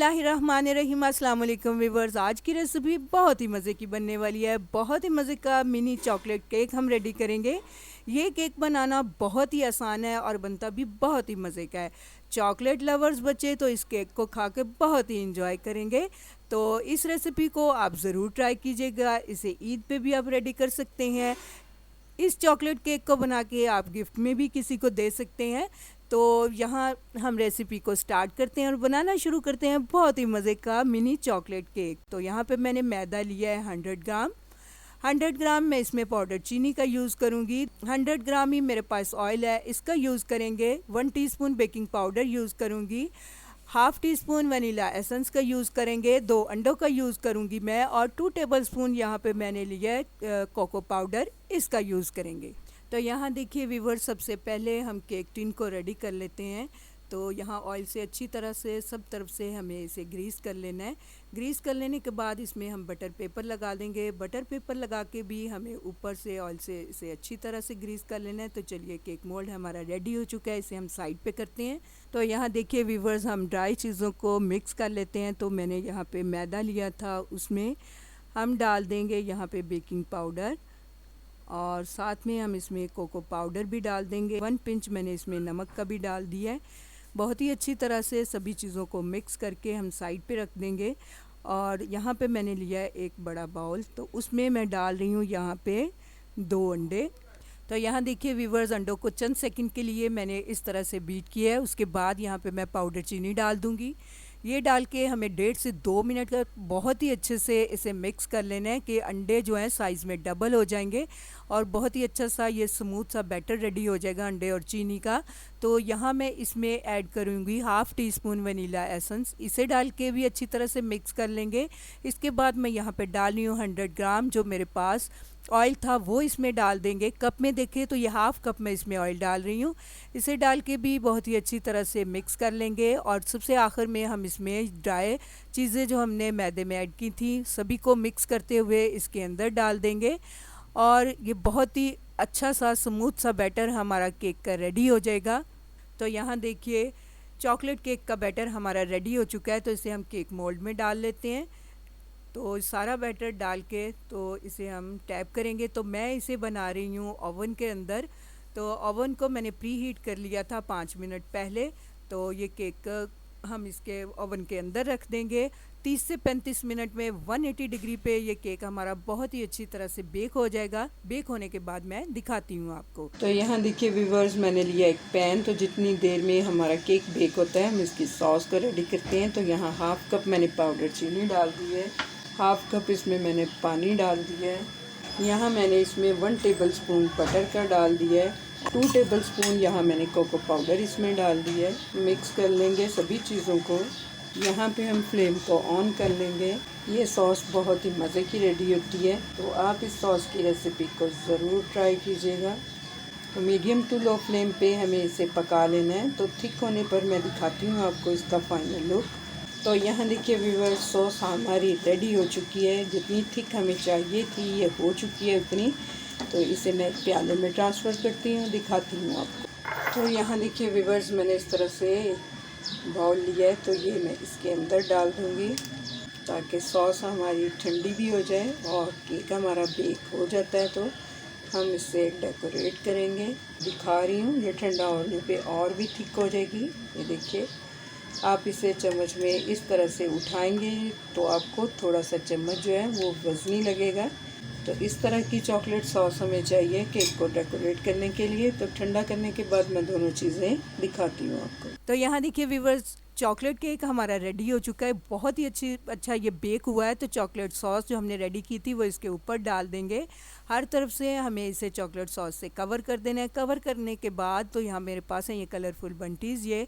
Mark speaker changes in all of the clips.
Speaker 1: बिस्मिल्लाहिर्रहमानिर्रहीम। अस्सलाम वालेकुम व्यूअर्स। आज की रेसिपी बहुत ही मज़े की बनने वाली है। बहुत ही मज़े का मिनी चॉकलेट केक हम रेडी करेंगे। ये केक बनाना बहुत ही आसान है और बनता भी बहुत ही मज़े का है। चॉकलेट लवर्स बच्चे तो इस केक को खा के बहुत ही इंजॉय करेंगे। तो इस रेसिपी को आप ज़रूर ट्राई कीजिएगा। इसे ईद पे भी आप रेडी कर सकते हैं। इस चॉकलेट केक को बना के आप गिफ्ट में भी किसी को दे सकते हैं। तो यहाँ हम रेसिपी को स्टार्ट करते हैं और बनाना शुरू करते हैं बहुत ही मज़े का मिनी चॉकलेट केक। तो यहाँ पे मैंने मैदा लिया है 100 ग्राम। 100 ग्राम मैं इसमें पाउडर चीनी का यूज़ करूँगी। 100 ग्राम ही मेरे पास ऑयल है, इसका यूज़ करेंगे। 1 टीस्पून बेकिंग पाउडर यूज़ करूँगी। Half tea spoon vanilla essence का यूज़ करेंगे। 2 अंडों का यूज़ करूँगी मैं। और 2 टेबलस्पून यहाँ पे मैंने लिया है कोको पाउडर, इसका यूज़ करेंगे। तो यहाँ देखिए व्यूअर्स, सबसे पहले हम केक टिन को रेडी कर लेते हैं। तो यहाँ ऑयल से अच्छी तरह से सब तरफ से हमें इसे ग्रीस कर लेना है। ग्रीस कर लेने के बाद इसमें हम बटर पेपर लगा देंगे। बटर पेपर लगा के भी हमें ऊपर से ऑयल से इसे अच्छी तरह से ग्रीस कर लेना है। तो चलिए, केक मोल्ड हमारा रेडी हो चुका है, इसे हम साइड पे करते हैं। तो यहाँ देखिए व्यूअर्स, हम ड्राई चीज़ों को मिक्स कर लेते हैं। तो मैंने यहाँ पे मैदा लिया था, उसमें हम डाल देंगे यहाँ पे बेकिंग पाउडर और साथ में हम इसमें कोको पाउडर भी डाल देंगे। 1 पिंच मैंने इसमें नमक का भी डाल दिया है। बहुत ही अच्छी तरह से सभी चीज़ों को मिक्स करके हम साइड पे रख देंगे। और यहाँ पे मैंने लिया है एक बड़ा बाउल, तो उसमें मैं डाल रही हूँ यहाँ पे 2 अंडे। तो यहाँ देखिए व्यूअर्स, अंडों को चंद सेकंड के लिए मैंने इस तरह से बीट किया है। उसके बाद यहाँ पे मैं पाउडर चीनी डाल दूँगी। ये डाल के हमें 1.5 से 2 मिनट का बहुत ही अच्छे से इसे मिक्स कर लेना है कि अंडे जो हैं साइज़ में डबल हो जाएंगे और बहुत ही अच्छा सा ये स्मूथ सा बैटर रेडी हो जाएगा अंडे और चीनी का। तो यहाँ मैं इसमें ऐड करूँगी half tea spoon vanilla essence. इसे डाल के भी अच्छी तरह से मिक्स कर लेंगे। इसके बाद मैं यहाँ पे डाल रही हूँ 100 ग्राम जो मेरे पास ऑयल था, वो इसमें डाल देंगे। कप में देखें तो ये हाफ़ कप मैं इसमें ऑयल डाल रही हूँ। इसे डाल के भी बहुत ही अच्छी तरह से मिक्स कर लेंगे। और सबसे आखिर में हम इसमें ड्राई चीज़ें जो हमने मैदे में ऐड की थी, सभी को मिक्स करते हुए इसके अंदर डाल देंगे। और ये बहुत ही अच्छा सा स्मूथ सा बैटर हमारा केक का रेडी हो जाएगा। तो यहाँ देखिए, चॉकलेट केक का बैटर हमारा रेडी हो चुका है। तो इसे हम केक मोल्ड में डाल लेते हैं। तो सारा बैटर डाल के तो इसे हम टैप करेंगे। तो मैं इसे बना रही हूँ ओवन के अंदर। तो ओवन को मैंने प्री हीट कर लिया था 5 मिनट पहले। तो ये केक हम इसके ओवन के अंदर रख देंगे। 30 से 35 मिनट में 180 डिग्री पे ये केक हमारा बहुत ही अच्छी तरह से बेक हो जाएगा। बेक होने के बाद मैं दिखाती हूँ आपको। तो यहाँ देखिए व्यूअर्स, मैंने लिया एक पैन। तो जितनी देर में हमारा केक बेक होता है, हम इसकी सॉस को रेडी करते हैं। तो यहाँ हाफ़ कप मैंने पाउडर चीनी डाल दी है। हाफ़ कप इसमें मैंने पानी डाल दिया है। यहाँ मैंने इसमें 1 टेबलस्पून बटर का डाल दिया है। 2 टेबलस्पून यहाँ मैंने कोको पाउडर इसमें डाल दिया है। मिक्स कर लेंगे सभी चीज़ों को। यहाँ पे हम फ्लेम को ऑन कर लेंगे। ये सॉस बहुत ही मज़े की रेडी होती है। तो आप इस सॉस की रेसिपी को ज़रूर ट्राई कीजिएगा। तो मीडियम टू लो फ्लेम पे हमें इसे पका लेना है। तो थिक होने पर मैं दिखाती हूँ आपको इसका फाइनल लुक। तो यहाँ देखिए व्यूअर्स, सॉस हमारी रेडी हो चुकी है। जितनी थिक हमें चाहिए थी ये हो चुकी है उतनी। तो इसे मैं प्याले में ट्रांसफ़र करती हूँ, दिखाती हूँ आपको। तो यहाँ देखिए व्यूअर्स, मैंने इस तरह से बाउल लिया है। तो ये मैं इसके अंदर डाल दूँगी ताकि सॉस हमारी ठंडी भी हो जाए और केक हमारा बेक हो जाता है। तो हम इसे डेकोरेट करेंगे। दिखा रही हूँ, ये ठंडा होने पे और भी थिक हो जाएगी। ये देखिए, आप इसे चम्मच में इस तरह से उठाएंगे तो आपको थोड़ा सा चम्मच जो है वो वज़नी लगेगा। तो इस तरह की चॉकलेट सॉस हमें चाहिए केक को डेकोरेट करने के लिए। तो ठंडा करने के बाद मैं दोनों चीज़ें दिखाती हूँ आपको। तो यहाँ देखिए व्यूअर्स, चॉकलेट केक हमारा रेडी हो चुका है। बहुत ही अच्छा ये बेक हुआ है। तो चॉकलेट सॉस जो हमने रेडी की थी वो इसके ऊपर डाल देंगे। हर तरफ से हमें इसे चॉकलेट सॉस से कवर कर देना है। कवर करने के बाद तो यहाँ मेरे पास है ये कलरफुल बंटीज़, ये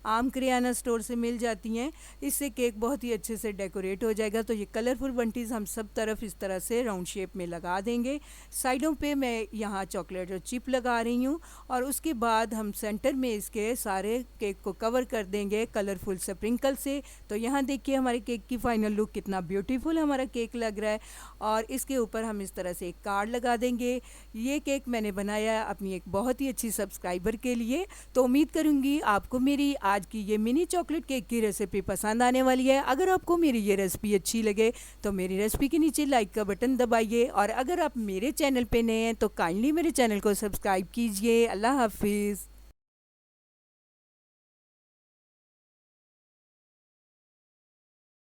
Speaker 1: आम किराना स्टोर से मिल जाती हैं। इससे केक बहुत ही अच्छे से डेकोरेट हो जाएगा। तो ये कलरफुल बंटीज़ हम सब तरफ इस तरह से राउंड शेप में लगा देंगे। साइडों पे मैं यहाँ चॉकलेट और चिप लगा रही हूँ। और उसके बाद हम सेंटर में इसके सारे केक को कवर कर देंगे कलरफुल स्प्रिंकल से। तो यहाँ देखिए हमारे केक की फाइनल लुक कितना ब्यूटीफुल हमारा केक लग रहा है। और इसके ऊपर हम इस तरह से एक कार्ड लगा देंगे। ये केक मैंने बनाया है अपनी एक बहुत ही अच्छी सब्सक्राइबर के लिए। तो उम्मीद करूँगी आपको मेरी आज की ये मिनी चॉकलेट केक की रेसिपी पसंद आने वाली है। अगर आपको मेरी ये रेसिपी अच्छी लगे तो मेरी रेसिपी के नीचे लाइक का बटन दबाइए, और अगर आप मेरे चैनल पे नए हैं तो काइंडली मेरे चैनल को सब्सक्राइब कीजिए। अल्लाह हाफिज़।